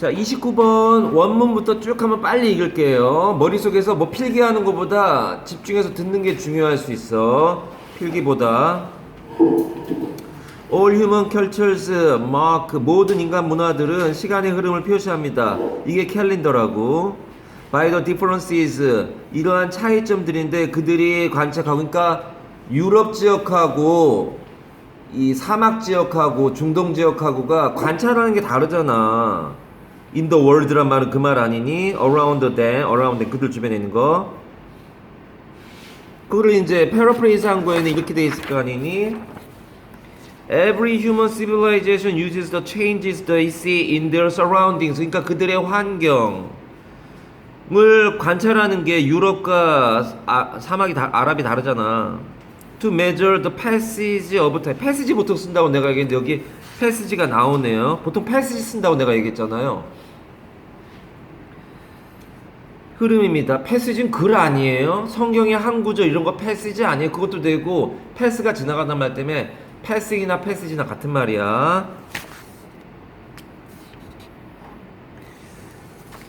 자, 29번 원문부터 쭉 한번 빨리 읽을게요. 머릿속에서 뭐 필기하는 것보다 집중해서 듣는 게 중요할 수 있어. 필기보다. All human cultures mark, 모든 인간 문화들은 시간의 흐름을 표시합니다. 이게 캘린더라고. By the differences, 이러한 차이점들인데 그들이 관찰하고, 그러니까 유럽 지역하고 이 사막 지역하고 중동 지역하고가 관찰하는 게 다르잖아. In the world란 말은 그 말 아니니? Around them, 그들 주변에 있는 거. 그거를 이제 패러프레이즈 한 거에는 이렇게 돼 있을 거 아니니? Every human civilization uses the changes they see in their surroundings. 그러니까 그들의 환경을 관찰하는 게 유럽과 사막이 아랍이 다르잖아. To measure the passage of time. passage 보통 쓴다고 내가 얘기했는데 여기 passage가 나오네요. 보통 passage 쓴다고 내가 얘기했잖아요. 흐름입니다. 패스지는 글 아니에요. 성경의 한 구절 이런 거 패스지 아니에요. 그것도 되고 패스가 지나가는 말 때문에 패싱이나 패스지나 같은 말이야.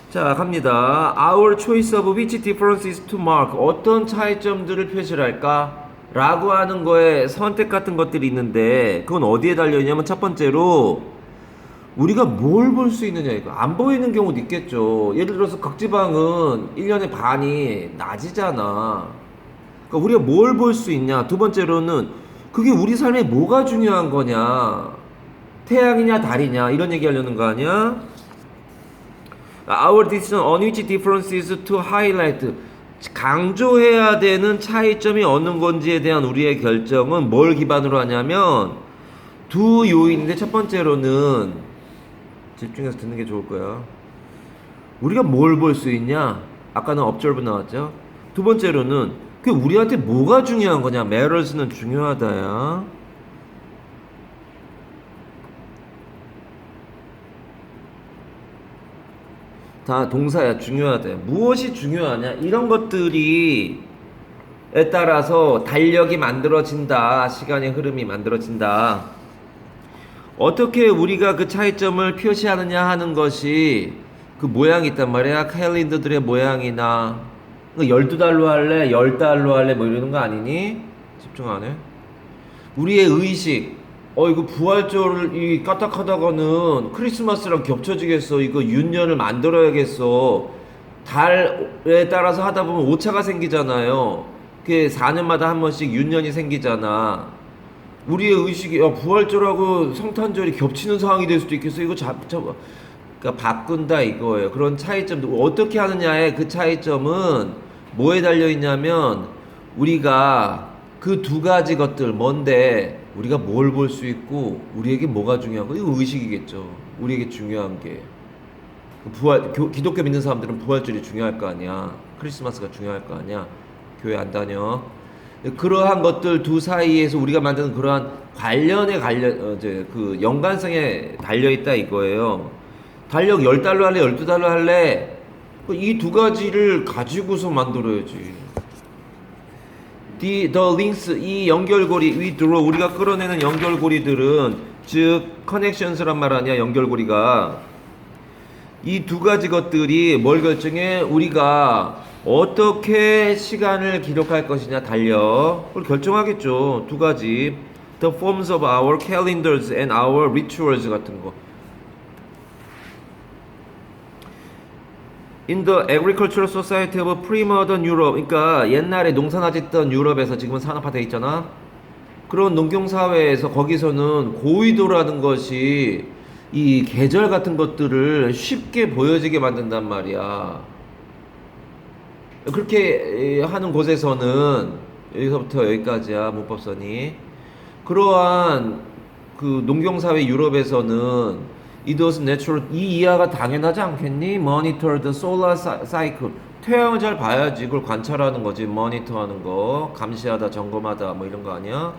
자, 갑니다. Our choice of which differences to mark. 어떤 차이점들을 표시할까? 라고 하는 거에 선택 같은 것들이 있는데 그건 어디에 달려있냐면 첫 번째로 우리가 뭘 볼 수 있느냐 이거. 안 보이는 경우도 있겠죠. 예를 들어서 극지방은 1년의 반이 낮이잖아. 그러니까 우리가 뭘 볼 수 있냐. 두 번째로는 그게 우리 삶에 뭐가 중요한 거냐. 태양이냐 달이냐 이런 얘기 하려는 거 아니야? Our decision on which differences to highlight. 강조해야 되는 차이점이 어느 건지에 대한 우리의 결정은 뭘 기반으로 하냐면 두 요인인데 첫 번째로는 집중해서 듣는 게 좋을 거야. 우리가 뭘 볼 수 있냐? 아까는 observe 나왔죠? 두 번째로는 그게 우리한테 뭐가 중요한 거냐? matters는 중요하다야. 다 동사야. 중요하다. 무엇이 중요하냐? 이런 것들이 에 따라서 달력이 만들어진다. 시간의 흐름이 만들어진다. 어떻게 우리가 그 차이점을 표시하느냐 하는 것이 그 모양이 있단 말이야. 캘린더들의 모양이나 12달로 할래? 10달로 할래? 뭐 이러는 거 아니니? 집중 안 해? 우리의 의식 이거 부활절이 까딱하다가는 크리스마스랑 겹쳐지겠어. 이거 윤년을 만들어야겠어. 달에 따라서 하다 보면 오차가 생기잖아요. 그게 4년마다 한 번씩 윤년이 생기잖아. 우리의 의식이 부활절하고 성탄절이 겹치는 상황이 될 수도 있겠어. 이거 그러니까 바꾼다 이거예요. 그런 차이점도 어떻게 하느냐의 그 차이점은 뭐에 달려 있냐면 우리가 그 두 가지 것들 뭔데 우리가 뭘 볼 수 있고 우리에게 뭐가 중요한 거. 이거 의식이겠죠. 우리에게 중요한 게 기독교 믿는 사람들은 부활절이 중요할 거 아니야. 크리스마스가 중요할 거 아니야. 교회 안 다녀. 그러한 것들 두 사이에서 우리가 만드는 그러한 그 연관성에 달려있다 이거예요. 달력 10달러 할래? 12달러 할래? 이 두 가지를 가지고서 만들어야지. The links, 이 연결고리, 우리가 끌어내는 연결고리들은 즉 connections란 말 아니야. 연결고리가 이 두 가지 것들이 뭘 결정해? 우리가 어떻게 시간을 기록할 것이냐 달력을 결정하겠죠. 두 가지. The forms of our calendars and our rituals 같은 거. In the agricultural society of pre-modern Europe, 그러니까 옛날에 농사나 짓던 유럽에서 지금은 산업화돼 있잖아. 그런 농경사회에서 거기서는 고위도라는 것이 이 계절 같은 것들을 쉽게 보여지게 만든단 말이야. 그렇게 하는 곳에서는 여기서부터 여기까지야 문법선이. 그러한 그 농경사회 유럽에서는 It was natural. 이 이하가 당연하지 않겠니? Monitor the solar cycle. 태양을 잘 봐야지. 그걸 관찰하는 거지. Monitor하는 거, 감시하다, 점검하다, 뭐 이런 거 아니야?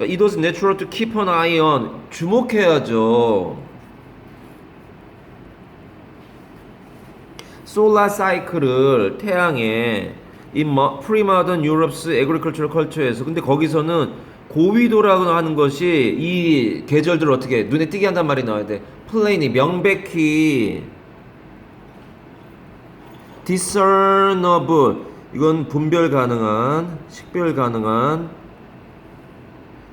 It was natural to keep an eye on. 주목해야죠. Solar cycle을 태양에 in pre-modern Europe's agricultural culture에서 근데 거기서는 고위도라고 하는 것이 이 계절들을 어떻게 눈에 띄게 한단 말이 나와야 돼. 플레인이 명백히 discernible, 이건 분별 가능한, 식별 가능한.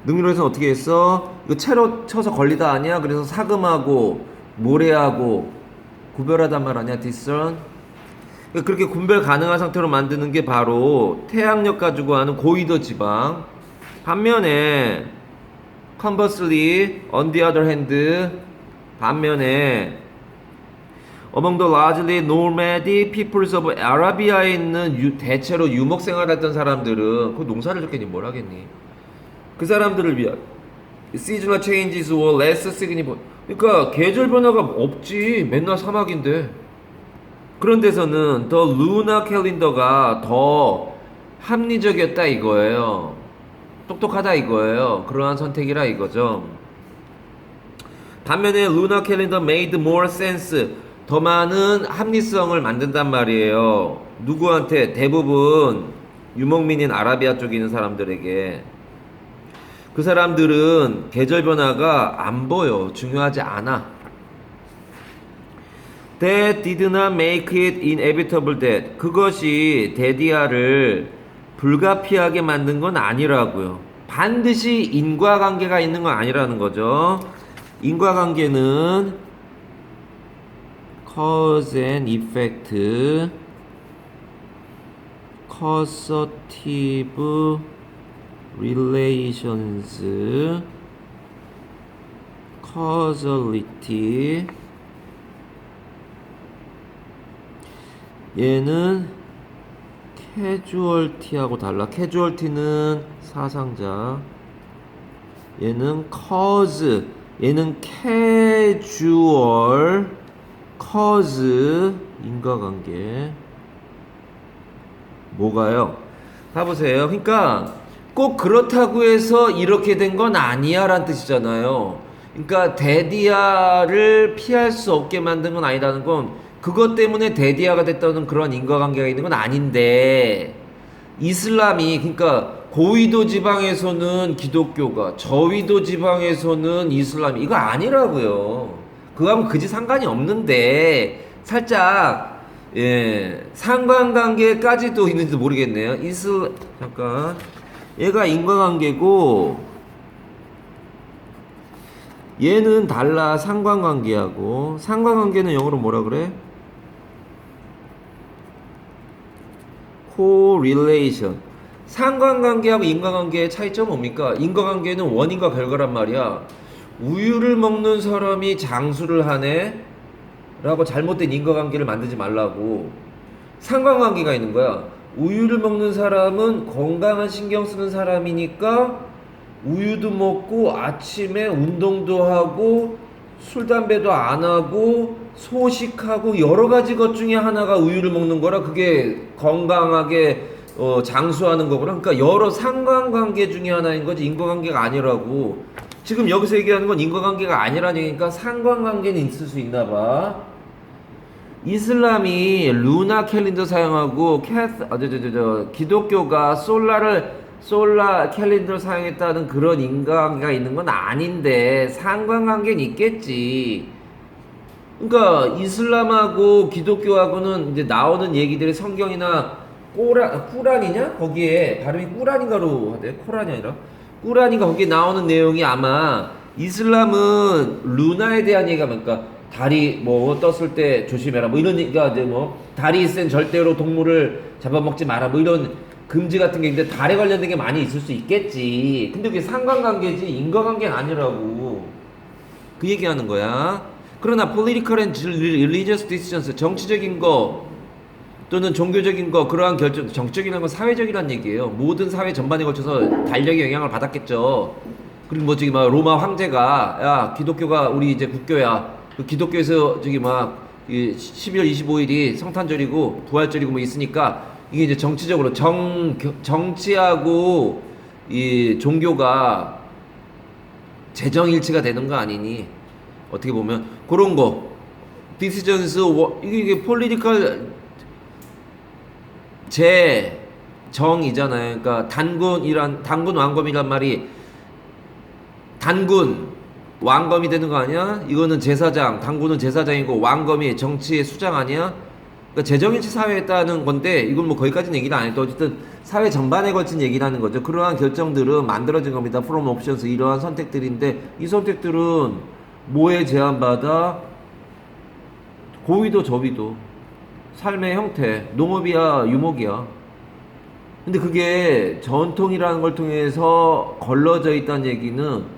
능률에서는 어떻게 했어? 이거 채로 쳐서 걸리다 아니야? 그래서 사금하고 모래하고 구별하단 말 아니야? discern. 그렇게 분별 가능한 상태로 만드는 게 바로 태양력 가지고 하는 고위도 지방. 반면에 conversely, on the other hand, 반면에 among the largely nomadic peoples of Arabia에 있는 대체로 유목 생활했던 사람들은 그 농사를 짓겠니 뭘 하겠니? 그 사람들을 위한 seasonal changes were less significant. 그러니까 계절 변화가 없지. 맨날 사막인데. 그런 데서는 더 루나 캘린더가 더 합리적이었다 이거예요. 똑똑하다 이거예요. 그러한 선택이라 이거죠. 반면에 루나 캘린더 made more sense, 더 많은 합리성을 만든단 말이에요. 누구한테? 대부분 유목민인 아라비아 쪽에 있는 사람들에게. 그 사람들은 계절 변화가 안 보여. 중요하지 않아. That did not make it inevitable that, 그것이 데디아를 불가피하게 만든 건 아니라고요. 반드시 인과관계가 있는 건 아니라는 거죠. 인과관계는 cause and effect, causative relations, causality. 얘는 캐주얼티하고 달라. 캐주얼티는 사상자, 얘는 cause, 얘는 캐주얼, cause, 인과관계. 뭐가요? 봐보세요. 그러니까 꼭 그렇다고 해서 이렇게 된 건 아니야 라는 뜻이잖아요. 그러니까 데디아를 피할 수 없게 만든 건 아니라는 건 그것 때문에 데디아가 됐다는 그런 인과관계가 있는 건 아닌데, 이슬람이, 그러니까 고위도 지방에서는 기독교가, 저위도 지방에서는 이슬람이, 이거 아니라고요. 그거하고 그지 상관이 없는데 살짝 상관관계까지도 있는지도 모르겠네요. 잠깐, 얘가 인과관계고 얘는 달라. 상관관계하고. 상관관계는 영어로 뭐라 그래? correlation. 상관관계하고 인과관계의 차이점 뭡니까? 인과관계는 원인과 결과란 말이야. 우유를 먹는 사람이 장수를 하네 라고 잘못된 인과관계를 만들지 말라고. 상관관계가 있는 거야. 우유를 먹는 사람은 건강한 신경 쓰는 사람이니까 우유도 먹고 아침에 운동도 하고 술 담배도 안 하고 소식하고 여러 가지 것 중에 하나가 우유를 먹는 거라, 그게 건강하게 장수하는 거구나. 그러니까 여러 상관관계 중에 하나인 거지 인과관계가 아니라고. 지금 여기서 얘기하는 건 인과관계가 아니라는 얘기니까 상관관계는 있을 수 있나 봐. 이슬람이 루나 캘린더 사용하고 기독교가 솔라 캘린더를 사용했다는 그런 인과관계가 있는 건 아닌데 상관관계는 있겠지. 그러니까 이슬람하고 기독교하고는 이제 나오는 얘기들이 성경이나 꾸란이냐? 거기에 발음이 꾸란인가로 하대. 코란이 아니라 꾸란인가. 거기에 나오는 내용이 아마 이슬람은 루나에 대한 얘기가 그러니까 달이 뭐 떴을 때 조심해라 뭐 이런 얘기가 이제 뭐 달이 센 절대로 동물을 잡아먹지 마라 뭐 이런 금지 같은 게 있는데 달에 관련된 게 많이 있을 수 있겠지. 근데 그게 상관관계지 인과관계가 아니라고 그 얘기하는 거야. 그러나 political and religious decisions, 정치적인 거 또는 종교적인 거, 그러한 결정, 정적이라는 건 사회적이라는 얘기예요. 모든 사회 전반에 걸쳐서 달력의 영향을 받았겠죠. 그리고 뭐 저기 막 로마 황제가 야 기독교가 우리 이제 국교야. 그 기독교에서 저기 막 12월 25일이 성탄절이고 부활절이고 뭐 있으니까 이게 이제 정치적으로 정치하고 이 종교가 재정일치가 되는 거 아니니? 어떻게 보면 그런 거 decisions, 이게 political 재정이잖아요. 그러니까 단군 왕검이란 말이 단군 왕검이 되는 거 아니야? 이거는 제사장, 단군은 제사장이고 왕검이 정치의 수장 아니야? 그러니까 재정일치 사회에 있다는 건데 이건 뭐 거기까지는 얘기는 안 해도 어쨌든 사회 전반에 걸친 얘기를 하는 거죠. 그러한 결정들은 만들어진 겁니다. from options 이러한 선택들인데 이 선택들은 뭐에 제한받아? 고위도 저위도 삶의 형태, 농업이야 유목이야. 근데 그게 전통이라는 걸 통해서 걸러져 있다는 얘기는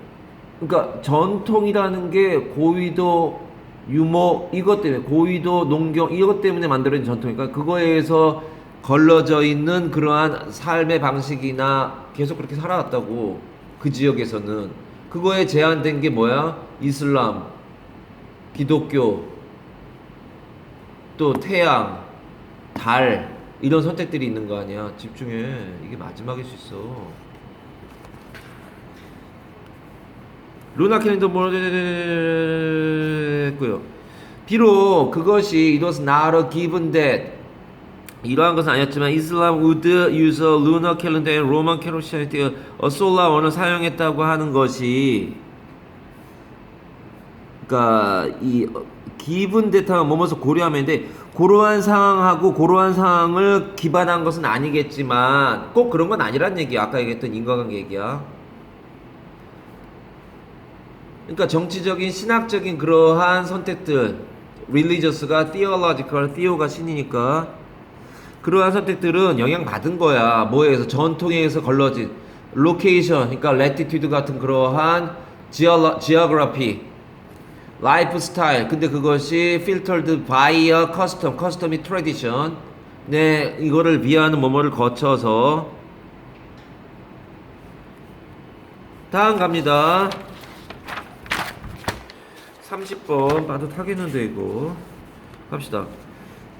그러니까 전통이라는 게 고위도 유목 이것 때문에 고위도 농경 이것 때문에 만들어진 전통이니까 그거에 의해서 걸러져 있는 그러한 삶의 방식이나 계속 그렇게 살아왔다고 그 지역에서는 그거에 제한된 게 뭐야? 이슬람, 기독교, 또 태양, 달 이런 선택들이 있는 거 아니야. 집중해. 이게 마지막일 수 있어. 루나 캘린더 뭐랬고요. 비록 그것이 it was not a given that 이러한 것은 아니었지만 이슬람 would use a lunar calendar and Roman Christianity a solar one을 사용했다고 하는 것이 그러니까 이 given that하고 뭐뭐서 고려하면인데 그러한 상황하고 그러한 상황을 기반한 것은 아니겠지만 꼭 그런 건 아니란 얘기야. 아까 얘기했던 인과관계 얘기야. 그러니까 정치적인 신학적인 그러한 선택들 religious가 theological, theo가 신이니까 그러한 선택들은 영향받은 거야. 뭐에 의해서? 전통에 의해서 걸러진 location, 그러니까 latitude 같은 그러한 geography, lifestyle. 근데 그것이 filtered by a custom, custom이 tradition. 네, 이거를 비하하는 뭐뭐를 거쳐서 다음 갑니다. 30번 빠듯하겠는데 이거 갑시다.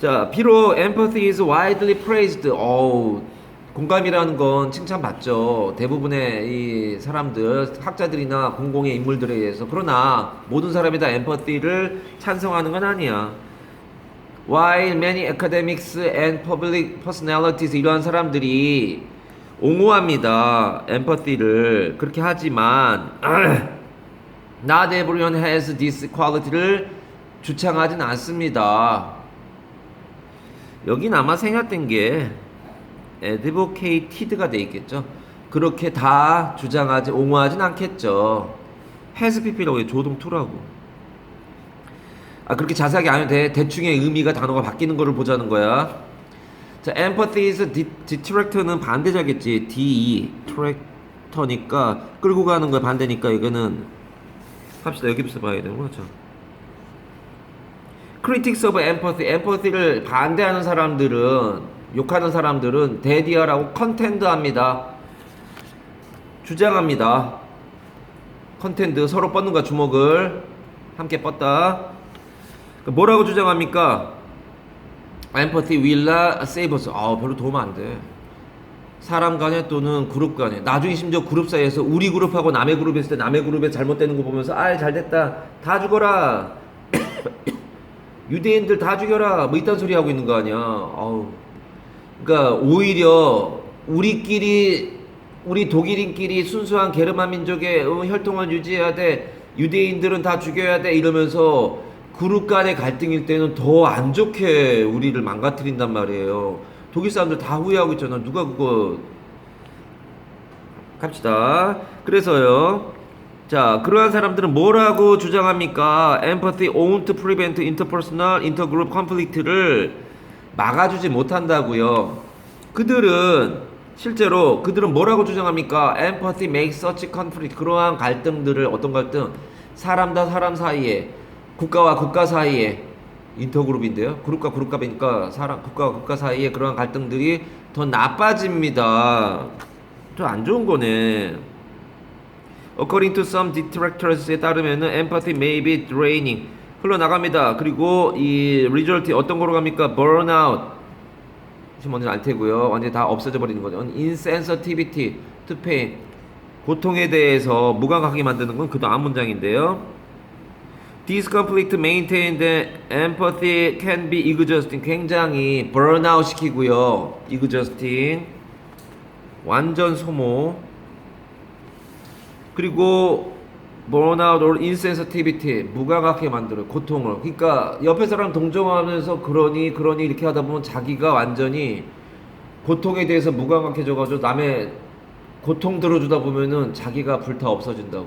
자, 비록 empathy is widely praised. 공감이라는 건 칭찬받죠. 대부분의 이 사람들, 학자들이나 공공의 인물들에 의해서. 그러나 모든 사람이 다 empathy를 찬성하는 건 아니야. While many academics and public personalities 이러한 사람들이 옹호합니다. empathy를 그렇게 하지만 Not everyone has this quality를 주창하진 않습니다. 여긴 아마 생략된 게 advocated가 돼 있겠죠. 그렇게 다 주장하지 옹호하진 않겠죠. has pp라고 해. 조동 to라고. 그렇게 자세하게 안 해도 돼. 대충의 의미가 단어가 바뀌는 거를 보자는 거야. 자, empathy is detractor는 반대자겠지. detractor니까 끌고 가는 거 반대니까 이거는 합시다. 여기부터 봐야 되는 거죠. critics of empathy, empathy를 반대하는 사람들은, 욕하는 사람들은 대디어라고 컨텐드합니다. 주장합니다. 컨텐드, 서로 뻗는 거야. 주먹을 함께 뻗다. 뭐라고 주장합니까? empathy will not save us. 별로 도움 안 돼. 사람 간에 또는 그룹 간에, 나중에 심지어 그룹 사이에서 우리 그룹하고 남의 그룹이 있을 때 남의 그룹에 잘못되는 거 보면서 잘됐다, 다 죽어라, 유대인들 다 죽여라, 뭐 이딴 소리 하고 있는 거 아니야. 그러니까 오히려 우리 독일인끼리 순수한 게르만 민족의 혈통을 유지해야 돼, 유대인들은 다 죽여야 돼 이러면서 그룹 간의 갈등일 때는 더 안 좋게 우리를 망가뜨린단 말이에요. 독일 사람들 다 후회하고 있잖아. 누가 그거. 갑시다. 그래서요, 자, 그러한 사람들은 뭐라고 주장합니까? Empathy won't prevent interpersonal, intergroup conflict를 막아주지 못한다고요. 실제로 그들은 뭐라고 주장합니까? Empathy makes such conflict, 그러한 갈등들을, 어떤 갈등? 사람과 사람 사이에, 국가와 국가 사이에, 인터그룹인데요. 그룹과 그룹이니까 국가와 국가 사이에 그러한 갈등들이 더 나빠집니다. 좀 안 좋은 거네. According to some detractors에 따르면은 empathy may be draining, 흘러나갑니다. 그리고 이 result이 어떤 거로 갑니까? burnout, 지금 뭔지 알 테고요. 완전히 다 없어져 버리는 거죠. insensitivity to pain, 고통에 대해서 무감각하게 만드는 건 그 다음 문장인데요. This conflict maintained empathy can be exhausting, 굉장히 burnout 시키고요. exhausting, 완전 소모. 그리고 burnout or insensitivity, 무감각하게 만들어요. 고통을. 그러니까 옆에 사람 동정하면서 그러니 이렇게 하다 보면 자기가 완전히 고통에 대해서 무감각해져가지고 남의 고통 들어주다 보면은 자기가 불타 없어진다고.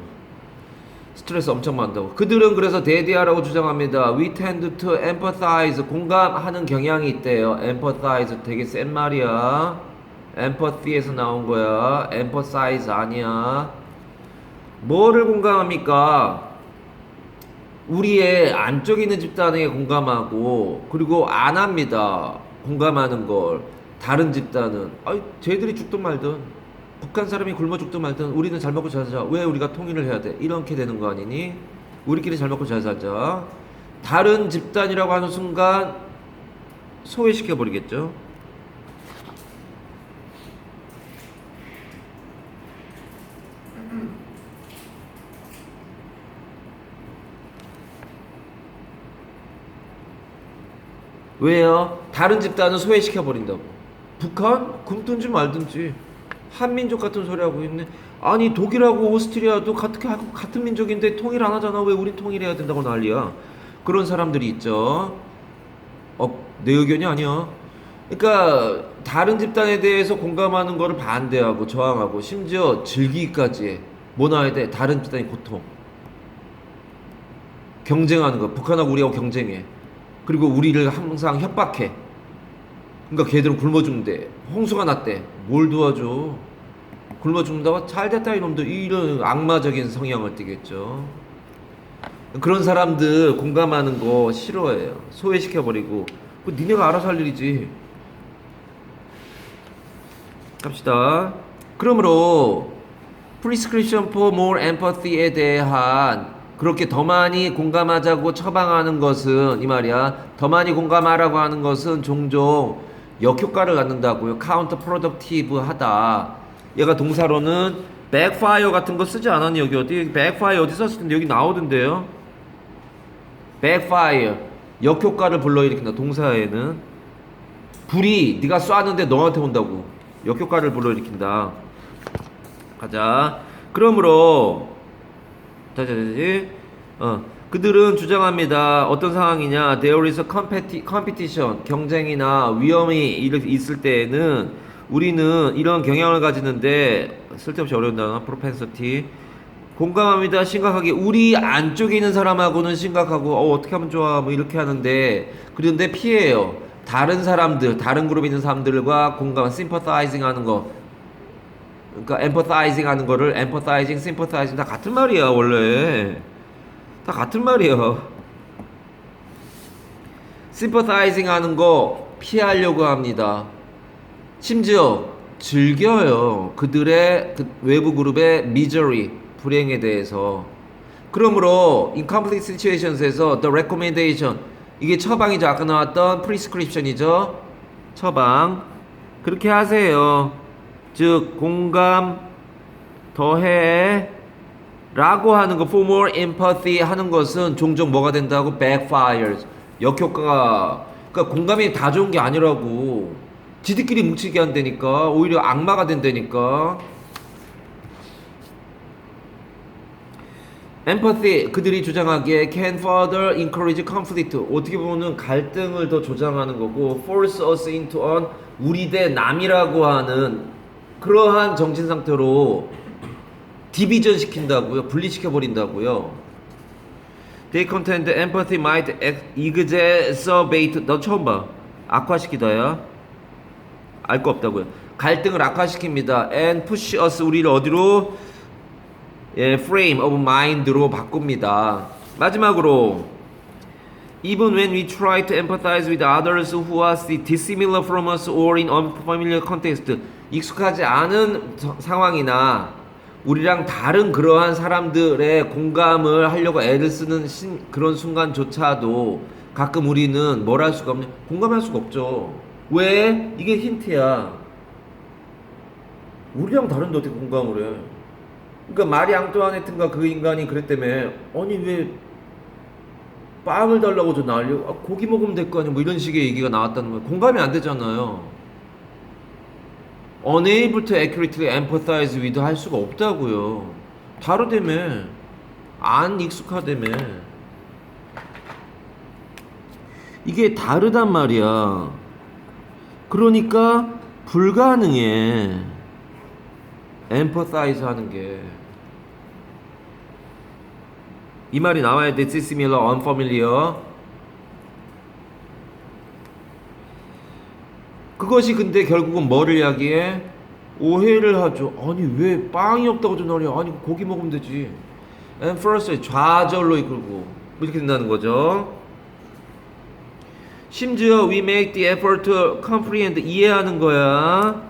스트레스 엄청 받는다고. 그들은 그래서 대디아라고 주장합니다. We tend to empathize, 공감하는 경향이 있대요. empathize 되게 센 말이야. empathy에서 나온 거야. emphasize 아니야. 뭐를 공감합니까? 우리의 안쪽에 있는 집단에 공감하고, 그리고 안 합니다. 공감하는 걸. 다른 집단은 아이 쟤들이 죽든 말든, 북한 사람이 굶어 죽든 말든 우리는 잘 먹고 잘 살자. 왜 우리가 통일을 해야 돼? 이렇게 되는 거 아니니? 우리끼리 잘 먹고 잘 살자. 다른 집단이라고 하는 순간 소외시켜 버리겠죠. 왜요? 다른 집단은 소외시켜 버린다고. 북한 굶든지 말든지 한민족 같은 소리 하고 있네. 아니 독일하고 오스트리아도 같은 민족인데 통일 안 하잖아. 왜 우린 통일해야 된다고 난리야. 그런 사람들이 있죠. 내 의견이 아니야. 그러니까 다른 집단에 대해서 공감하는 거를 반대하고 저항하고 심지어 즐기기까지 해. 뭐 나와야 돼? 다른 집단의 고통. 경쟁하는 거. 북한하고 우리하고 경쟁해. 그리고 우리를 항상 협박해. 그러니까 걔들은 굶어 죽는데 홍수가 났대. 뭘 도와줘? 굶어 죽는다고? 잘 됐다 이놈들. 이런 악마적인 성향을 띠겠죠. 그런 사람들 공감하는 거 싫어해요. 소외시켜버리고. 니네가 알아서 할 일이지. 갑시다. 그러므로 prescription for more empathy에 대한, 그렇게 더 많이 공감하자고 처방하는 것은, 이 말이야, 더 많이 공감하라고 하는 것은 종종 역효과를 갖는다고요. counterproductive 하다. 얘가 동사로는 backfire 같은 거 쓰지 않았니? 여기 어디? backfire 어디 썼을 텐데 여기 나오던데요. backfire 역효과를 불러일으킨다. 동사에는 불이 네가 쐈는데 너한테 온다고. 역효과를 불러일으킨다. 가자. 그러므로 그들은 주장합니다. 어떤 상황이냐? There is a competition, 경쟁이나 위험이 있을 때에는 우리는 이런 경향을 가지는데, 쓸데없이 어려운 단어, propensity. 공감합니다. 심각하게. 우리 안쪽에 있는 사람하고는 심각하고, 어떻게 하면 좋아? 뭐 이렇게 하는데, 그런데 피해요. 다른 사람들, 다른 그룹에 있는 사람들과 공감, sympathizing 하는 거. 그러니까 empathizing 하는 거를 empathizing, sympathizing 다 같은 말이야. 원래 다 같은 말이야. sympathizing 하는 거 피하려고 합니다. 심지어 즐겨요. 그들의 외부 그룹의 misery, 불행에 대해서. 그러므로 in conflict situations에서 the recommendation, 이게 처방이죠. 아까 나왔던 prescription이죠. 처방. 그렇게 하세요. 즉 공감 더해 라고 하는 거, for more empathy 하는 것은 종종 뭐가 된다고? backfires, 역효과가. 그러니까 공감이 다 좋은 게 아니라고. 지들끼리 뭉치게 한다니까. 오히려 악마가 된다니까. empathy, 그들이 주장하기에 can further encourage conflict, 어떻게 보면 갈등을 더 조장하는 거고, force us into an, 우리 대 남이라고 하는 그러한 정신 상태로 디비전 시킨다고요. 분리시켜 버린다고요. They contend empathy might exacerbate, 너 처음 봐. 악화시키다야. 알 거 없다고요. 갈등을 악화시킵니다. And push us, 우리를 어디로? frame of mind로 바꿉니다. 마지막으로, even when we try to empathize with others who are dissimilar from us or in unfamiliar context, 익숙하지 않은 상황이나 우리랑 다른 그러한 사람들의 공감을 하려고 애를 쓰는 그런 순간조차도 가끔 우리는 뭘 할 수가 없냐? 공감할 수가 없죠. 왜? 이게 힌트야. 우리랑 다른데 어떻게 공감을 해? 그러니까 마리 앙뚜아네트인가 그 인간이 그랬다며. 아니 왜 빵을 달라고 저 난리, 고기 먹으면 될 거 아니야, 뭐 이런 식의 얘기가 나왔다는 거예요. 공감이 안 되잖아요. unable to accurately empathize with 할 수가 없다고요. 다르다며. 안 익숙하다며. 이게 다르단 말이야. 그러니까 불가능해. empathize 하는 게. 이 말이 나와야 돼. dissimilar, unfamiliar. 그것이 근데 결국은 뭐를 이야기해? 오해를 하죠. 아니 왜 빵이 없다고 전화해? 아니 고기 먹으면 되지. And first 좌절로 이끌고 뭐 이렇게 된다는 거죠. 심지어 we make the effort to comprehend 이해하는 거야.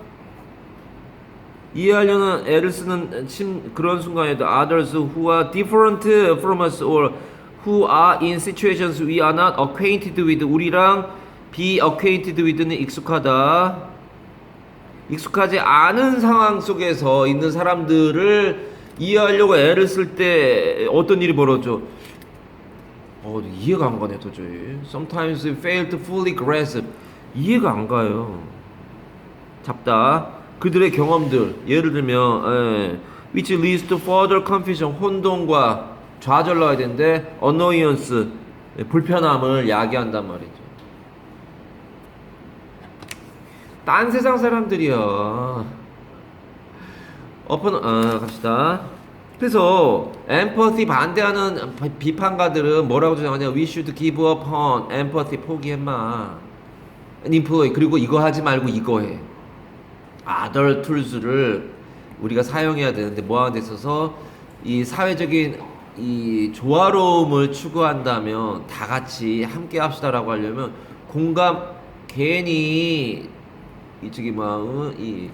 이해하려는 애를 쓰는 그런 순간에도 others who are different from us or who are in situations we are not acquainted with 우리랑 be acquainted with는 익숙하다. 익숙하지 않은 상황 속에서 있는 사람들을 이해하려고 애를 쓸 때 어떤 일이 벌어져? 이해가 안 가네 도저히. Sometimes we fail to fully grasp. 이해가 안 가요. 잡다. 그들의 경험들, 예를 들면 which leads to further confusion, 혼동과 좌절 나야 되는데 annoyance, 불편함을 야기한단 말이죠. 딴 세상 사람들이야. 갑시다. 그래서 empathy 반대하는 비판가들은 뭐라고 주장하냐? We should give up on empathy. 포기해마. employ. 그리고 이거 하지 말고 이거 해. other tools를 우리가 사용해야 되는데 뭐 하는 데 있어서 이 사회적인 이 조화로움을 추구한다면 다 같이 함께 합시다라고 하려면 공감 괜히 이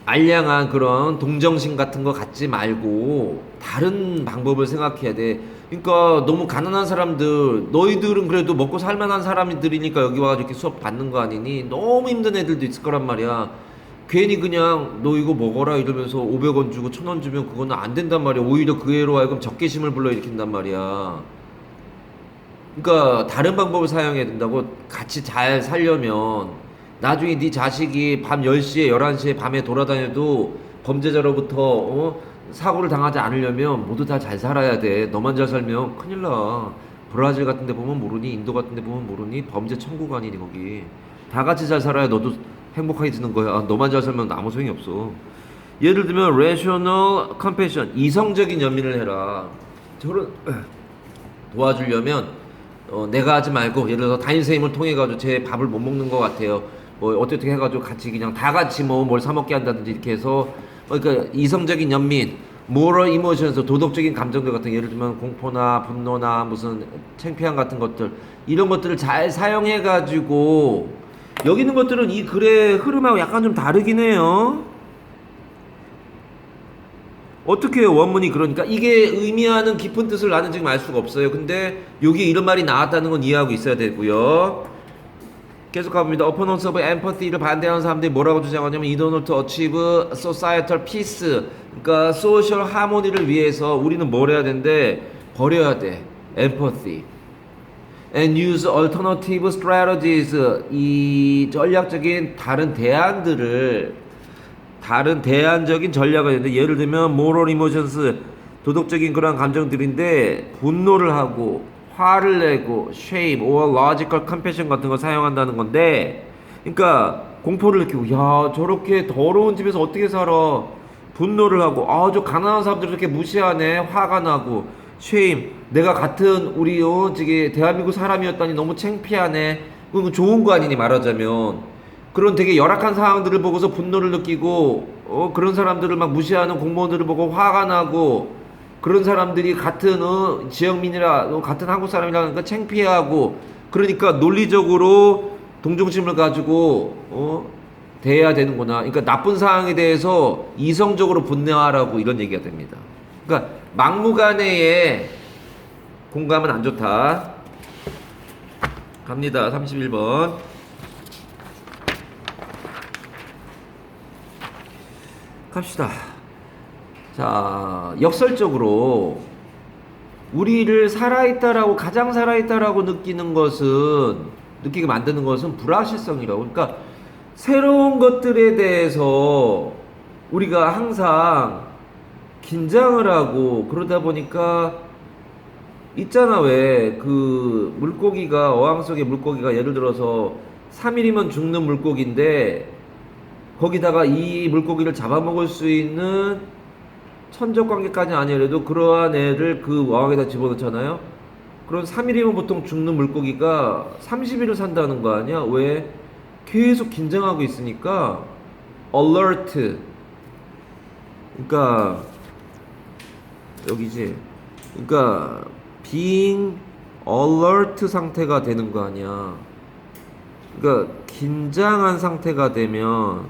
알량한 그런 동정심 같은 거 갖지 말고 다른 방법을 생각해야 돼. 그러니까 너무 가난한 사람들, 너희들은 그래도 먹고 살만한 사람들이니까 여기 와가지고 이렇게 수업 받는 거 아니니? 너무 힘든 애들도 있을 거란 말이야. 괜히 그냥 너 이거 먹어라 이러면서 500원 주고 1000원 주면 그거는 안 된단 말이야. 오히려 그 애로 하여금 적개심을 불러일으킨단 말이야. 그러니까 다른 방법을 사용해야 된다고. 같이 잘 살려면 나중에 네 자식이 밤 10시에 11시에 밤에 돌아다녀도 범죄자로부터 사고를 당하지 않으려면 모두 다 잘 살아야 돼. 너만 잘 살면 큰일 나. 브라질 같은 데 보면 모르니, 인도 같은 데 보면 모르니, 범죄 천국 아니니 거기. 다 같이 잘 살아야 너도 행복하게 지는 거야. 너만 잘 살면 아무 소용이 없어. 예를 들면 rational compassion, 이성적인 연민을 해라. 저를 도와주려면 내가 하지 말고, 예를 들어서 담임선생님을 통해 가지고 제 밥을 못 먹는 것 같아요. 뭐 어떻게 해가지고 같이 그냥 다 같이 뭐 뭘 사 먹게 한다든지 이렇게 해서, 그러니까 이성적인 연민, moral emotions, 도덕적인 감정들 같은, 예를 들면 공포나 분노나 무슨 창피함 같은 것들, 이런 것들을 잘 사용해 가지고, 여기 있는 것들은 이 글의 흐름하고 약간 좀 다르긴 해요. 어떻게 해요? 원문이 그러니까 이게 의미하는 깊은 뜻을 나는 지금 알 수가 없어요. 근데 여기 이런 말이 나왔다는 건 이해하고 있어야 되고요. 계속 가봅니다. opponents of empathy를 반대하는 사람들이 뭐라고 주장하냐면 in order to achieve societal peace, 그러니까 소셜 하모니를 위해서 우리는 뭘 해야 되는데 버려야 돼. empathy. and use alternative strategies, 이 전략적인 다른 대안적인 전략을 했는데, 예를 들면 moral emotions, 도덕적인 그런 감정들인데 분노를 하고 화를 내고 shame or logical compassion 같은 거 사용한다는 건데, 그러니까 공포를 느끼고, 야 저렇게 더러운 집에서 어떻게 살아, 분노를 하고, 저 가난한 사람들 이렇게 무시하네, 화가 나고, shame, 내가 같은 우리 저기 대한민국 사람이었다니 너무 창피하네. 그건 좋은 거 아니니 말하자면. 그런 되게 열악한 상황들을 보고서 분노를 느끼고, 그런 사람들을 막 무시하는 공무원들을 보고 화가 나고, 그런 사람들이 같은 지역민이라 같은 한국 사람이라니까 창피하고, 그러니까 논리적으로 동정심을 가지고 대해야 되는구나. 그러니까 나쁜 상황에 대해서 이성적으로 분노하라고, 이런 얘기가 됩니다. 그러니까 막무가내의 공감은 안 좋다. 갑니다. 31번. 갑시다. 자, 역설적으로 우리를 살아있다라고, 가장 살아있다라고 느끼게 만드는 것은 불확실성이라고. 그러니까 새로운 것들에 대해서 우리가 항상 긴장을 하고 그러다 보니까 있잖아 왜 그 물고기가 어항 속의 물고기가 예를 들어서 3일이면 죽는 물고기인데 거기다가 이 물고기를 잡아먹을 수 있는 천적 관계까지 아니더라도 그러한 애를 그 어항에다 집어넣잖아요. 그럼 3일이면 보통 죽는 물고기가 30일을 산다는 거 아니야? 왜? 계속 긴장하고 있으니까 alert. 그러니까 여기지. 그러니까 being alert 상태가 되는 거 아니야. 그러니까 긴장한 상태가 되면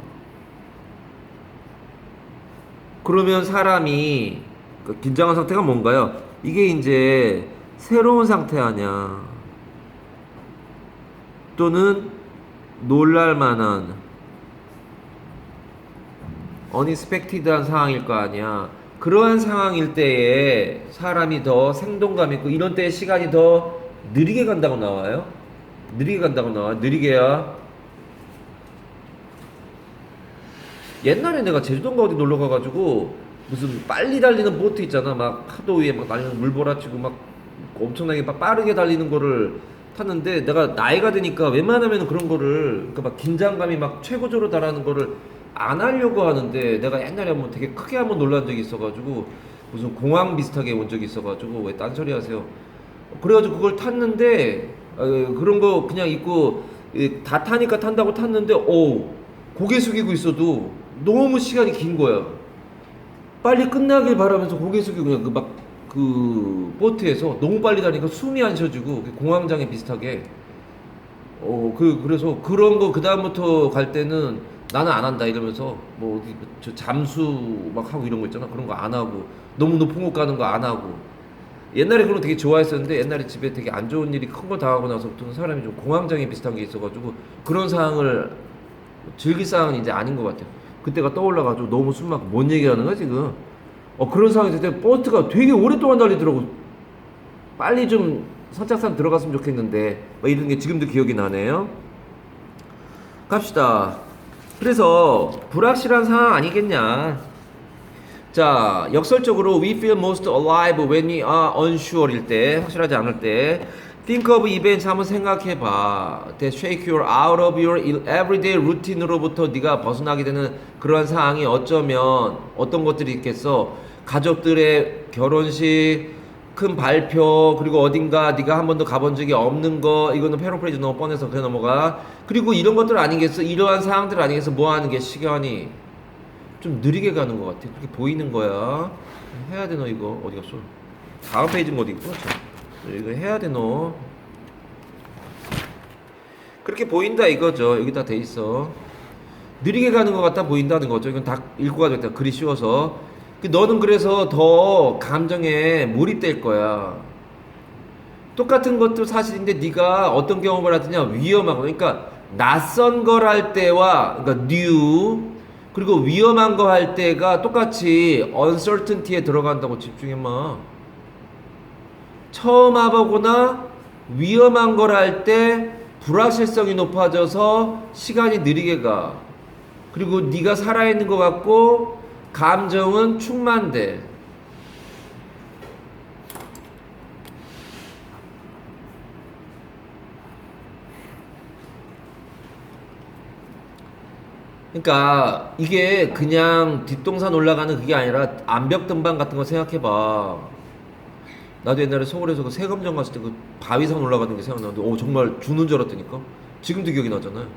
그러면 사람이 그 긴장한 상태가 뭔가요? 이게 이제 새로운 상태 아니야. 또는 놀랄 만한 unexpected한 상황일 거 아니야. 그러한 상황일 때에 사람이 더 생동감 있고 이런 때에 시간이 더 느리게 간다고 나와요. 느리게 간다고 나와. 느리게야. 옛날에 내가 제주도인가 어디 놀러 가가지고 무슨 빨리 달리는 보트 있잖아. 막 파도 위에 막 날리는 물 몰아치고 막 엄청나게 막 빠르게 달리는 거를 탔는데 내가 나이가 드니까 웬만하면 그런 거를 그러니까 막 긴장감이 막 최고조로 달하는 거를 안 하려고 하는데 내가 옛날에 한번 되게 크게 한번 놀란 적이 있어가지고 무슨 공항 비슷하게 온 적이 있어가지고 왜 딴소리 하세요? 그래가지고 그걸 탔는데 그런 거 그냥 있고 다 타니까 탄다고 탔는데 고개 숙이고 있어도 너무 시간이 긴 거야. 빨리 끝나길 바라면서 고개 숙이고 그냥 그 보트에서 너무 빨리 다니까 숨이 안 쉬어지고 공황장애 비슷하게 그래서 그런 거 그다음부터 갈 때는 나는 안 한다 이러면서 뭐 저 잠수 막 하고 이런 거 있잖아. 그런 거 안 하고 너무 높은 곳 가는 거 안 하고 옛날에 그런 거 되게 좋아했었는데 옛날에 집에 되게 안 좋은 일이 큰 거 당하고 나서부터는 사람이 좀 공황장애 비슷한 게 있어가지고 그런 상황을 즐길 상황은 이제 아닌 것 같아요. 그때가 떠올라가지고 너무 숨막히고 뭔 얘기하는 거야 지금? 그런 상황이 있을 때 보트가 되게 오랫동안 달리더라고. 빨리 좀 선착산 들어갔으면 좋겠는데 막 이런 게 지금도 기억이 나네요. 갑시다. 그래서 불확실한 상황 아니겠냐. 자, 역설적으로 we feel most alive when we are unsure일 때, 확실하지 않을 때 think of events 한번 생각해 봐. That shake you out of your everyday routine으로부터 네가 벗어나게 되는 그러한 상황이 어쩌면 어떤 것들이 있겠어. 가족들의 결혼식, 큰 발표, 그리고 어딘가 네가 한 번도 가본 적이 없는 거, 이거는 패러프레이즈 너무 뻔해서 그냥 넘어가. 그리고 이런 것들 아니겠어. 이러한 상황들 아니겠어. 뭐 하는 게 시간이 좀 느리게 가는 것 같아. 그렇게 보이는 거야. 해야 돼 너 이거. 어디 갔어? 다음 페이지인 거 어디 있구나. 참. 이거 해야 돼 너. 그렇게 보인다 이거죠. 여기 다 돼 있어. 느리게 가는 것 같아 보인다는 거죠. 이건 다 읽고 가도 돼. 글이 쉬워서. 너는 그래서 더 감정에 몰입될 거야. 똑같은 것도 사실인데 네가 어떤 경험을 하느냐 위험하고 그러니까 낯선 걸 할 때와 그러니까 new 그리고 위험한 거 할 때가 똑같이 uncertainty에 들어간다고 집중해봐. 처음 와보거나 위험한 걸 할 때 불확실성이 높아져서 시간이 느리게 가. 그리고 네가 살아있는 것 같고 감정은 충만돼. 그러니까 이게 그냥 뒷동산 올라가는 그게 아니라 암벽 등반 같은 거 생각해봐. 나도 옛날에 서울에서 그 세검정 갔을 때 그 바위산 올라가는 게 생각나는데 정말 죽는 줄 알았다니까. 지금도 기억이 나잖아요.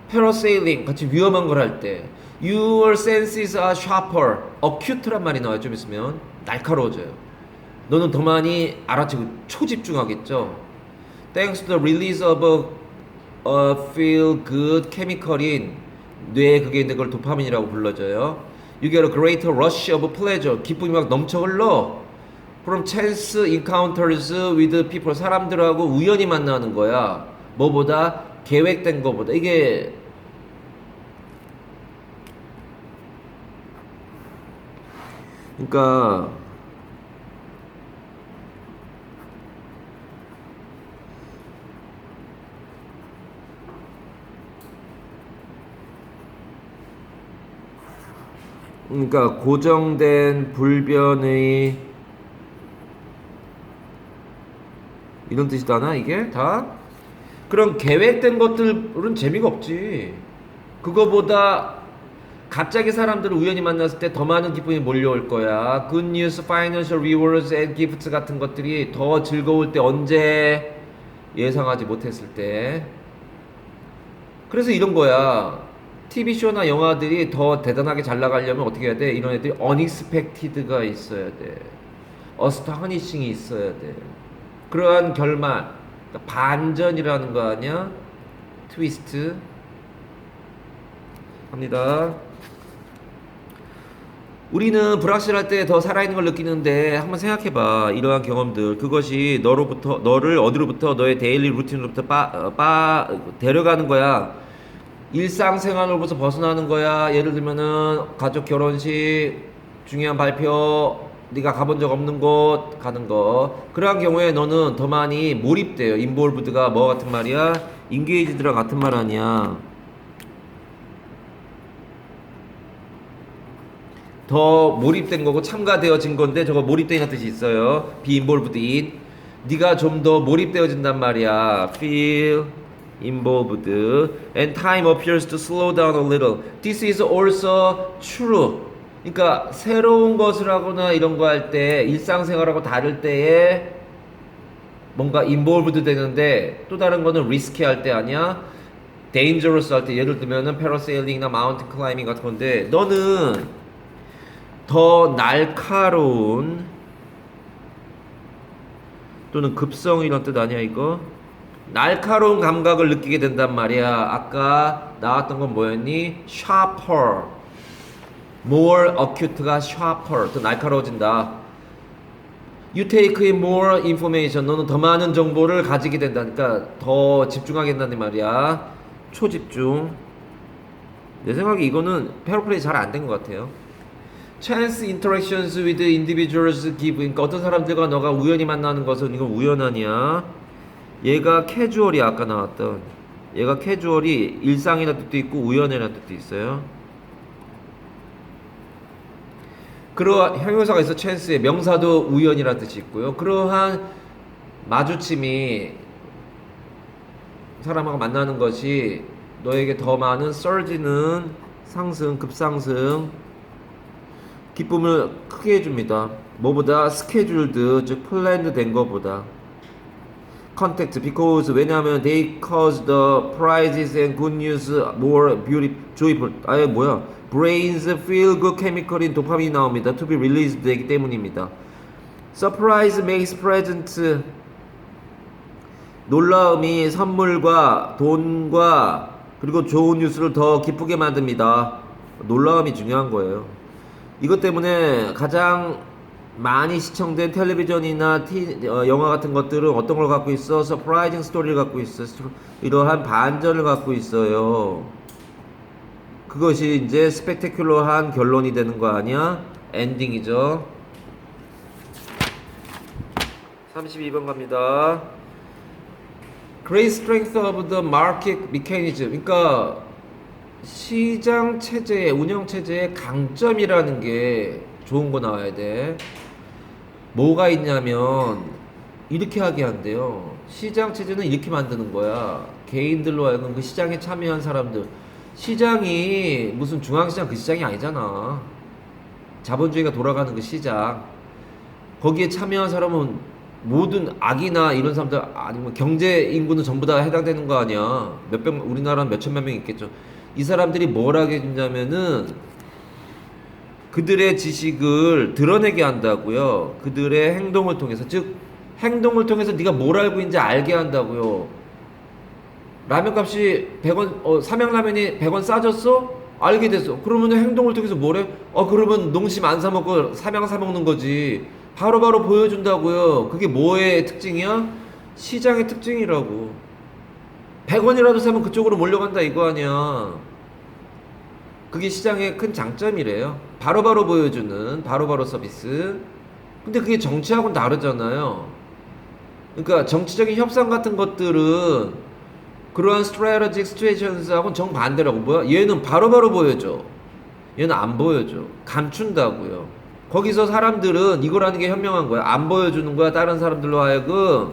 패러세일링 같이 위험한 걸 할 때 Your senses are sharper. acute란 말이 나와요. 좀 있으면 날카로워져요. 너는 더 많이 알아채고 초집중하겠죠. Thanks to the release of a feel good chemical인 뇌에 그게 있는데 그걸 도파민이라고 불러져요. You get a greater rush of pleasure. 기쁨이 막 넘쳐 흘러. From chance encounters with people. 사람들하고 우연히 만나는 거야. 뭐보다 계획된 거보다. 이게 그러니까 그러니까 고정된 불변의 이런 뜻이다나 이게 다? 그런 계획된 것들은 재미가 없지. 그거보다 갑자기 사람들을 우연히 만났을 때 더 많은 기쁨이 몰려올 거야. Good news, financial rewards and gifts 같은 것들이 더 즐거울 때 언제? 예상하지 못했을 때. 그래서 이런 거야. TV쇼나 영화들이 더 대단하게 잘 나가려면 어떻게 해야 돼? 이런 애들이 unexpected가 있어야 돼. astonishing이 있어야 돼. 그러한 결말, 그러니까 반전이라는 거 아니야? 트위스트. 합니다. 우리는 불확실할 때 더 살아있는 걸 느끼는데 한번 생각해봐. 이러한 경험들 그것이 너를 어디로부터 너의 데일리 루틴으로부터 데려가는 거야. 일상생활로부터 벗어나는 거야. 예를 들면은 가족 결혼식, 중요한 발표, 네가 가본 적 없는 곳 가는 거. 그러한 경우에 너는 더 많이 몰입돼요. 인볼브드가 뭐 같은 말이야? 인게이지드랑 같은 말 아니야. 더 몰입된 거고 참가되어진 건데 저거 몰입된이라는 뜻이 있어요. be involved in. 네가 좀 더 몰입되어진단 말이야. feel involved. And time appears to slow down a little. This is also true. 그러니까 새로운 것을 하거나 이런 거 할 때 일상생활하고 다를 때에 뭔가 involved 되는데 또 다른 거는 risky 할 때 아니야. dangerous 할 때 예를 들면은 parasailing mountain climbing 같은 건데 너는 더 날카로운 또는 급성 이런 뜻 아니야 이거? 날카로운 감각을 느끼게 된단 말이야. 아까 나왔던 건 뭐였니? sharper, more acute가 sharper, 더 날카로워진다. You take in more information. 너는 더 많은 정보를 가지게 된다니까 더 집중하게 된다는 말이야. 초집중. 내 생각에 이거는 패러플레이 잘 안 된 것 같아요. Chance interactions with individuals give. 그러니까 어떤 사람들과 너가 우연히 만나는 것은 이건 우연하냐. 얘가 캐주얼이 아까 나왔던 얘가 캐주얼이 일상이라는 뜻도 있고 우연이라는 뜻도 있어요. 그러한 형용사가 있어. chance에 명사도 우연이라는 뜻이 있고요. 그러한 마주침이 사람하고 만나는 것이 너에게 더 많은 surge는 상승, 급상승 기쁨을 크게 해줍니다. 뭐보다 스케줄드, 즉 플랜드 된 거보다. contact, because 왜냐하면 they cause the prizes and good news more beautiful, joyful. 아예 뭐야? brains feel good chemical인 도파민이 나옵니다. to be released 되기 때문입니다. surprise makes present. 놀라움이 선물과 돈과 그리고 좋은 뉴스를 더 기쁘게 만듭니다. 놀라움이 중요한 거예요. 이것 때문에 가장 많이 시청된 텔레비전이나 영화 같은 것들은 어떤 걸 갖고 있어? 서프라이징 스토리를 갖고 있어. 이러한 반전을 갖고 있어요. 그것이 이제 스펙테큘러한 결론이 되는 거 아니야? 엔딩이죠. 32번 갑니다. Great strength of the market mechanism. 그러니까 시장 체제의 운영 체제의 강점이라는 게 좋은 거 나와야 돼. 뭐가 있냐면 이렇게 하게 한대요. 시장 체제는 이렇게 만드는 거야. 개인들로 하여금 그 시장에 참여한 사람들. 시장이 무슨 중앙시장 그 시장이 아니잖아. 자본주의가 돌아가는 그 시장. 거기에 참여한 사람은 모든 악이나 이런 사람들 아니면 경제 인구는 전부 다 해당되는 거 아니야. 우리나라는 몇천만 명 있겠죠. 이 사람들이 뭘 하게 해준다면은 그들의 지식을 드러내게 한다고요. 그들의 행동을 통해서. 즉 행동을 통해서 네가 뭘 알고 있는지 알게 한다고요. 라면값이 100원 삼양라면이 100원 싸졌어? 알게 됐어. 그러면 행동을 통해서 뭐래? 그러면 농심 안 사먹고 삼양 사먹는 거지. 바로바로 보여준다고요. 그게 뭐의 특징이야? 시장의 특징이라고. 100원이라도 사면 그쪽으로 몰려간다 이거 아니야. 그게 시장의 큰 장점이래요. 바로바로 보여주는 바로바로 서비스. 근데 그게 정치하고는 다르잖아요. 그러니까 정치적인 협상 같은 것들은 그러한 strategic situations하고는 정반대라고. 뭐야? 얘는 바로바로 보여줘. 얘는 안 보여줘. 감춘다고요. 거기서 사람들은 이거라는 게 현명한 거야. 안 보여주는 거야. 다른 사람들로 하여금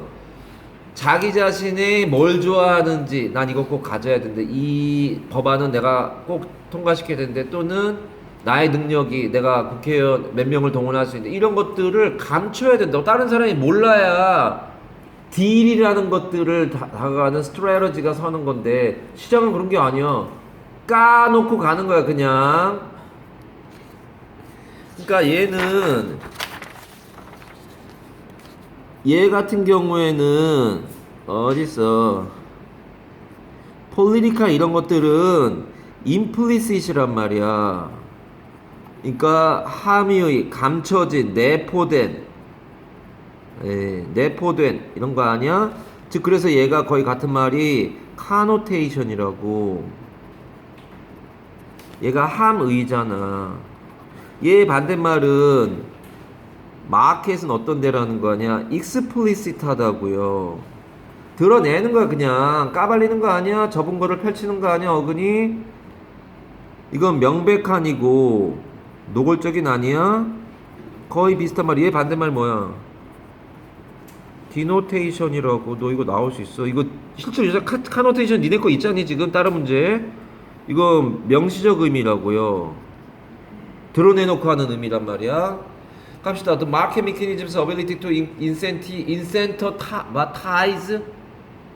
자기 자신이 뭘 좋아하는지 난 이거 꼭 가져야 되는데 이 법안은 내가 꼭 통과시켜야 되는데 또는 나의 능력이 내가 국회의원 몇 명을 동원할 수 있는데 이런 것들을 감춰야 된다고. 다른 사람이 몰라야 딜이라는 것들을 다가가는 스트레러지가 서는 건데 시장은 그런 게 아니야. 까놓고 가는 거야 그냥. 그러니까 얘 같은 경우에는 어딨어 폴리티카 이런 것들은 임플리시트란 말이야. 그러니까 함의 감춰진 내포된 이런 거 아니야? 즉 그래서 얘가 거의 같은 말이 카노테이션이라고. 얘가 함의잖아. 얘 반대말은 마켓은 어떤 데라는 거 아니야? 익스플리시트하다고요. 드러내는 거야 그냥. 까발리는 거 아니야? 접은 거를 펼치는 거 아니야 어근이? 이건 명백한이고 노골적인 아니야? 거의 비슷한 말이야. 얘 반대말 뭐야? 디노테이션이라고. 너 이거 나올 수 있어? 이거 실제로 카노테이션 니네 거 있잖니 지금 다른 문제. 이거 명시적 의미라고요. 드러내놓고 하는 의미란 말이야. 갑시다. The market mechanism's ability to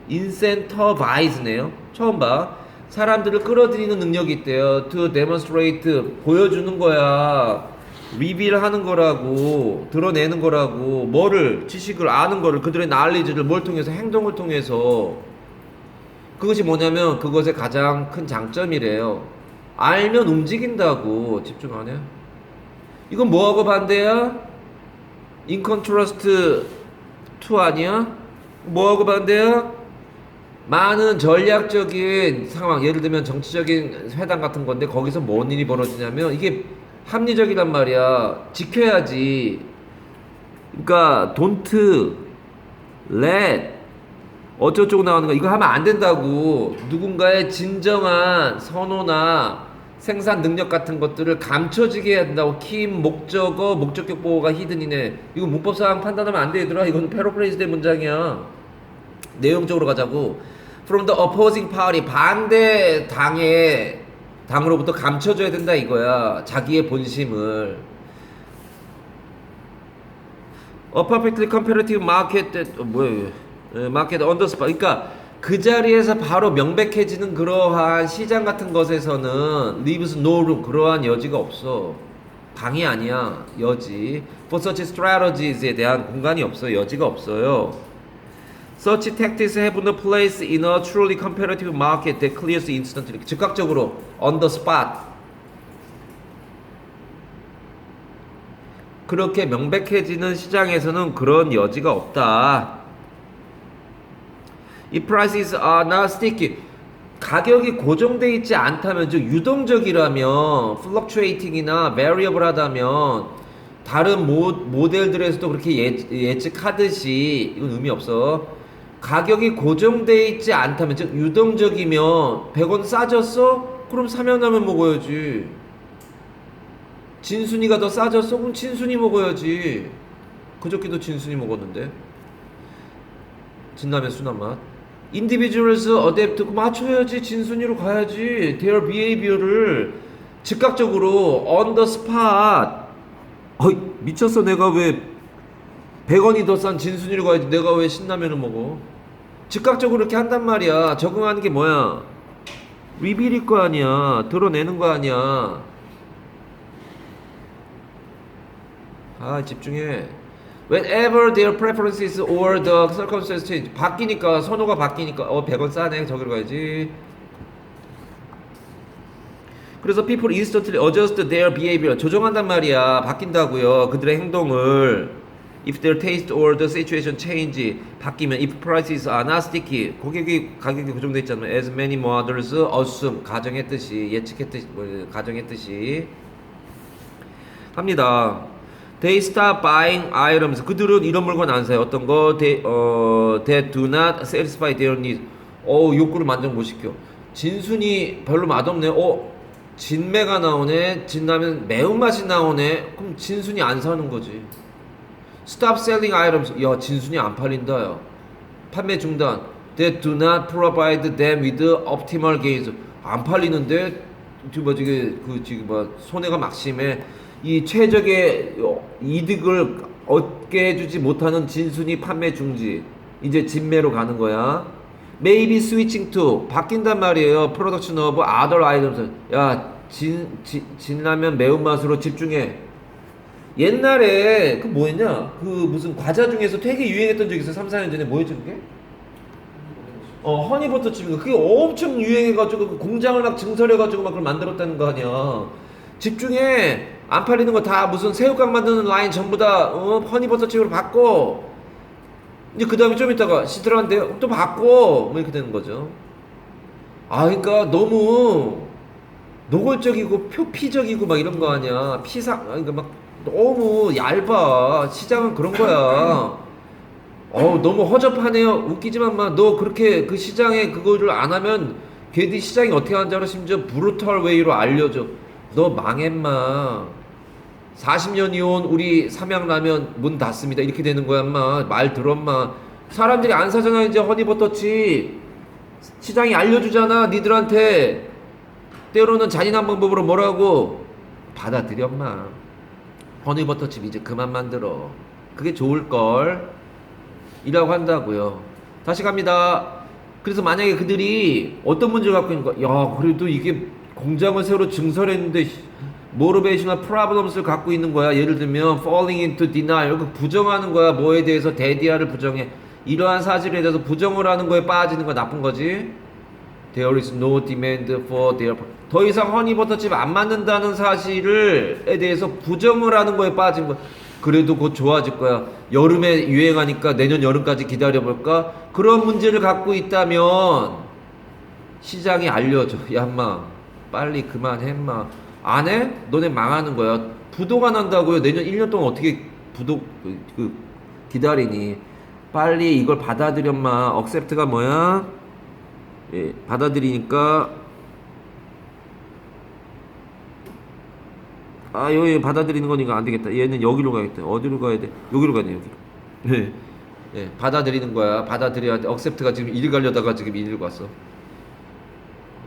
incentivize네요. 처음 봐. 사람들을 끌어들이는 능력이 있대요. To demonstrate 보여주는 거야. 리빌 하는 거라고. 드러내는 거라고. 뭐를 지식을 아는 거를 그들의 knowledge를 뭘 통해서 행동을 통해서. 그것이 뭐냐면 그것의 가장 큰 장점이래요. 알면 움직인다고. 집중 안 해? 이건 뭐하고 반대야? In contrast to 아니야? 뭐하고 반대야? 많은 전략적인 상황, 예를 들면 정치적인 회담 같은 건데 거기서 뭔 일이 벌어지냐면 이게 합리적이란 말이야. 지켜야지. 그러니까 don't let 어쩌고저쩌고 나오는 거 이거 하면 안 된다고. 누군가의 진정한 선호나 생산 능력 같은 것들을 감춰지게 해야 된다고. 킴, 목적어, 목적격 보호가 히든이네. 이거 문법상 판단하면 안 돼 얘들아. 이건 패러프레이즈 된 문장이야. 내용적으로 가자고. From the opposing party 반대 당으로부터 감춰줘야 된다 이거야. 자기의 본심을. A perfectly comparative market 마켓 언더스파. 그러니까 그 자리에서 바로 명백해지는 그러한 시장 같은 것에서는 leaves no room 그러한 여지가 없어. 방이 아니야. 여지. For such strategies에 대한 공간이 없어. 여지가 없어요. Such tactics have no place in a truly comparative market that clears instantly. 즉각적으로 on the spot. 그렇게 명백해지는 시장에서는 그런 여지가 없다. If prices are not sticky, 가격이 고정돼 있지 않다면, 즉 유동적이라면, fluctuating이나 variable하다면 다른 모델들에서도 그렇게 예측하듯이 이건 의미 없어. 가격이 고정돼 있지 않다면, 즉 유동적이면 100원 싸졌어? 그럼 사면 라면 먹어야지. 진순이가 더 싸졌어? 그럼 진순이 먹어야지. 그저께도 진순이 먹었는데. 진라면 순한 맛. Individuals adapt 맞춰야지. 진순위로 가야지. Their behavior를 즉각적으로 on the spot. 어이 미쳤어. 내가 왜 100원이 더 싼 진순위로 가야지. 내가 왜 신라면을 먹어. 즉각적으로 이렇게 한단 말이야. 적응하는 게 뭐야? 리빌일 거 아니야. 드러내는 거 아니야. 아 집중해. Whenever their preferences or the circumstances change. 바뀌니까 선호가 바뀌니까 100원 싸네. 저기로 가야지. 그래서 people instantly adjust their behavior. 조정한단 말이야. 바뀐다고요. 그들의 행동을. If their taste or the situation change. 바뀌면 if prices are not sticky. 가격이 고정돼 있잖아요. As many models assume. 가정했듯이 예측했듯이 가정했듯이 합니다. They stop buying items. 그들은 이런 물건 안 사요. 어떤 거? That do not satisfy their needs. 욕구를 만족 못 시켜. 진순이 별로 맛없네. 진매가 나오네. 진라면 매운맛이 나오네. 그럼 진순이 안 사는 거지. Stop selling items. 야, 진순이 안 팔린다. 야. 판매 중단. That do not provide them with optimal gains. 안 팔리는데 지금 뭐 지금 뭐 손해가 막심해. 이 최적의 이득을 얻게 해주지 못하는 진순이 판매 중지. 이제 진매로 가는 거야. Maybe switching to 바뀐단 말이에요. Production of other items. 야, 진라면 매운맛으로 집중해. 옛날에 그 뭐였냐? 그 무슨 과자 중에서 되게 유행했던 적이 있어. 3, 4년 전에 뭐였지 그게? 허니버터칩인가? 그게 엄청 유행해가지고 그 공장을 막 증설해가지고 막 그걸 만들었다는 거 아니야. 집중해. 안 팔리는 거 다 무슨 새우깡 만드는 라인 전부 다 허니버터칩으로 바꿔. 이제 그 다음에 좀 있다가 시들한데 또 바꿔. 뭐 이렇게 되는 거죠. 아, 그러니까 너무 노골적이고 표피적이고 막 이런 거 아니야. 그러니까 막 너무 얇아. 시장은 그런 거야. 너무 허접하네요. 웃기지만 마, 너 그렇게 그 시장에 그거를 안 하면 걔들이 시장이 어떻게 하는지 알아? 심지어 브루털 웨이로 알려줘. 너 망했마. 40년 이온 우리 삼양라면 문 닫습니다. 이렇게 되는 거야, 인마. 말 들어, 인마. 사람들이 안 사잖아, 이제 허니버터칩. 시장이 알려주잖아, 니들한테. 때로는 잔인한 방법으로 뭐라고. 받아들여, 인마. 허니버터칩 이제 그만 만들어. 그게 좋을걸. 이라고 한다고요. 다시 갑니다. 그래서 만약에 그들이 어떤 문제를 갖고 있는 거야. 야, 그래도 이게 공장을 새로 증설했는데 모티베이셔널 프로블럼스를 갖고 있는 거야. 예를 들면 falling into denial, 그 부정하는 거야. 뭐에 대해서 대디아를 부정해. 이러한 사실에 대해서 부정을 하는 거에 빠지는 거 나쁜 거지. There is no demand for their. 더 이상 허니버터칩 안 만든다는 사실에 대해서 부정을 하는 거에 빠진 거야. 그래도 곧 좋아질 거야. 여름에 유행하니까 내년 여름까지 기다려볼까? 그런 문제를 갖고 있다면 시장이 알려줘. 야, 인마 빨리 그만해, 인마. 안 해? 너네 망하는 거야. 부도가 난다고요. 내년 1년 동안 어떻게 부도 기다리니. 빨리 이걸 받아들여, 인마. 억셉트가 뭐야? 예, 받아들이니까 여기 받아들이는 거니까 안 되겠다. 얘는 여기로 가야겠다. 어디로 가야 돼? 여기로 가야 돼, 여기로. 네. 예, 받아들이는 거야. 받아들여야 돼. 억셉트가 지금 일 가려다가 지금 이리로 왔어.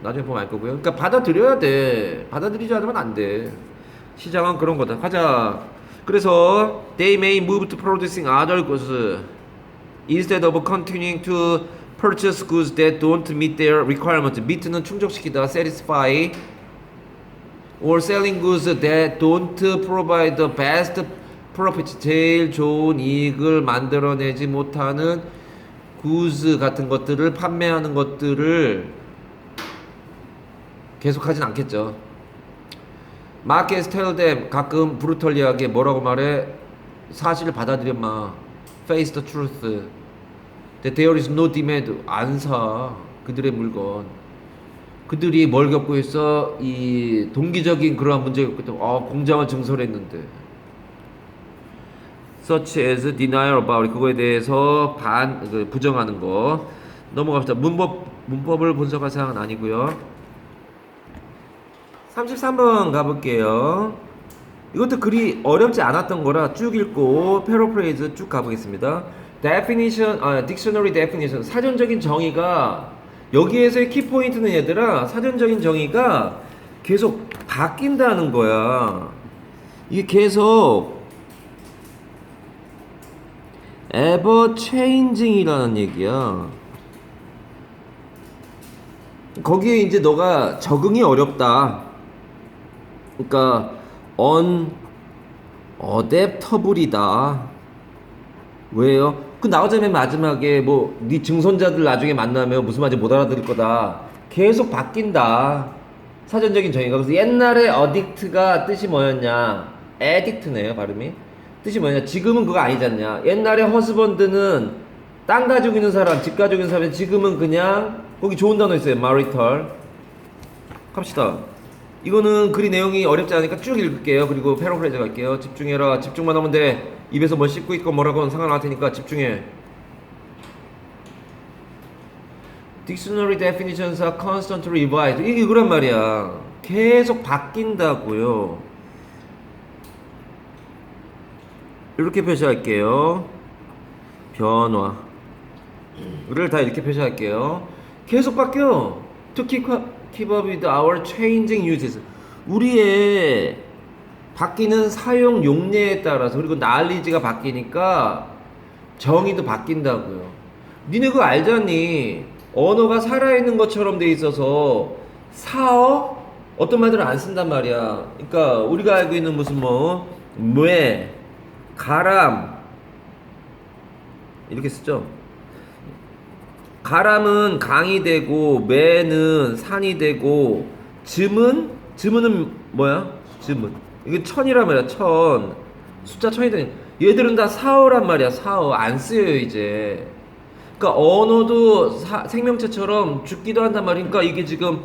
나중에 보면 알 거고요. 그러니까 받아들여야 돼. 받아들이지 않으면 안 돼. 시장은 그런 거다. 가자. 그래서 they may move to producing other goods instead of continuing to purchase goods that don't meet their requirements. meet는 충족시키다, satisfy. or selling goods that don't provide the best profit, 제일 좋은 이익을 만들어내지 못하는 goods 같은 것들을 판매하는 것들을 계속하진 않겠죠. Markets tell them, 가끔 브루털리하게 뭐라고 말해? 사실을 받아들여, 마. Face the truth. That there is no demand. 안 사. 그들의 물건. 그들이 뭘 겪고 있어? 이 동기적인 그러한 문제가 겪고 있다. 공장을 증설했는데. Such as denial about. 그거에 대해서 부정하는 거. 넘어갑시다. 문법을 분석할 사항은 아니고요. 33번 가볼게요. 이것도 그리 어렵지 않았던 거라 쭉 읽고 패러프레이즈 쭉 가보겠습니다. Dictionary definition. 사전적인 정의가 여기에서의 키포인트는 얘들아, 사전적인 정의가 계속 바뀐다는 거야. 이게 계속 ever changing이라는 얘기야. 거기에 이제 너가 적응이 어렵다. 그러니까 unadaptable이다. 왜요? 그 나오자면 마지막에 뭐 네 증손자들 나중에 만나면 무슨 말인지 못 알아들을 거다. 계속 바뀐다. 사전적인 정의가. 그래서 옛날에 addict가 뜻이 뭐였냐? addict네요, 발음이. 뜻이 뭐냐? 지금은 그거 아니잖냐? 옛날에 husband는 땅 가지고 있는 사람, 집 가지고 있는 사람이 지금은 그냥 거기 좋은 단어 있어요. marital. 갑시다. 이거는 글이 내용이 어렵지 않으니까 쭉 읽을게요. 그리고 패러프레이즈 갈게요. 집중해라. 집중만 하면 돼. 입에서 뭘 씹고 있고 뭐라고는 상관할 테니까 집중해. Dictionary definitions are constantly revised. 이게 그란 말이야. 계속 바뀐다고요. 이렇게 표시할게요. 변화를 다 이렇게 표시할게요. 계속 바뀌어. To keep up with our changing uses. 우리의 바뀌는 사용 용례에 따라서, 그리고 knowledge가 바뀌니까 정의도 바뀐다고요. 니네 그거 알잖니? 언어가 살아있는 것처럼 돼 있어서 사어? 어떤 말들은 안 쓴단 말이야. 그러니까 우리가 알고 있는 무슨 뇌, 가람 이렇게 쓰죠. 가람은 강이 되고, 매는 산이 되고, 즈문은 뭐야? 즈문. 이게 천이란 말이야. 천. 숫자 천이 되니. 얘들은 다 사어란 말이야. 사어. 안 쓰여요 이제. 그러니까 언어도 생명체처럼 죽기도 한단 말이니까 이게 지금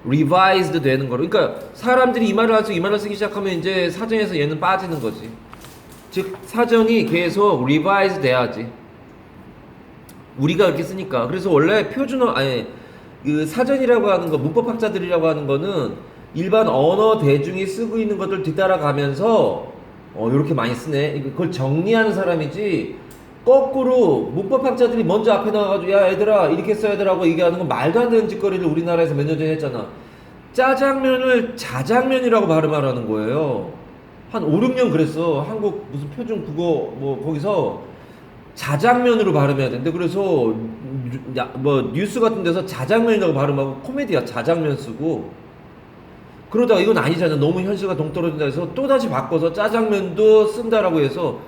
revised 되는 거로. 그러니까 사람들이 이 말을 할수 이 말을 쓰기 시작하면 이제 사전에서 얘는 빠지는 거지. 즉 사전이 계속 revise 돼야지. 우리가 이렇게 쓰니까. 그래서 원래 표준어 그 사전이라고 하는 거, 문법학자들이라고 하는 거는 일반 언어 대중이 쓰고 있는 것들 뒤따라가면서 이렇게 많이 쓰네. 그걸 정리하는 사람이지. 거꾸로 문법학자들이 먼저 앞에 나와가지고 야 얘들아 이렇게 써야 되라고 얘기하는 건 말도 안 되는 짓거리를 우리나라에서 몇 년 전에 했잖아. 짜장면을 자장면이라고 발음하라는 거예요. 한 5, 6년 그랬어. 한국 무슨 표준 국어 거기서 자장면으로 발음해야 되는데, 그래서 뉴스 같은 데서 자장면이라고 발음하고 코미디야 자장면 쓰고, 그러다가 이건 아니잖아, 너무 현실과 동떨어진다 해서 또다시 바꿔서 짜장면도 쓴다라고 해서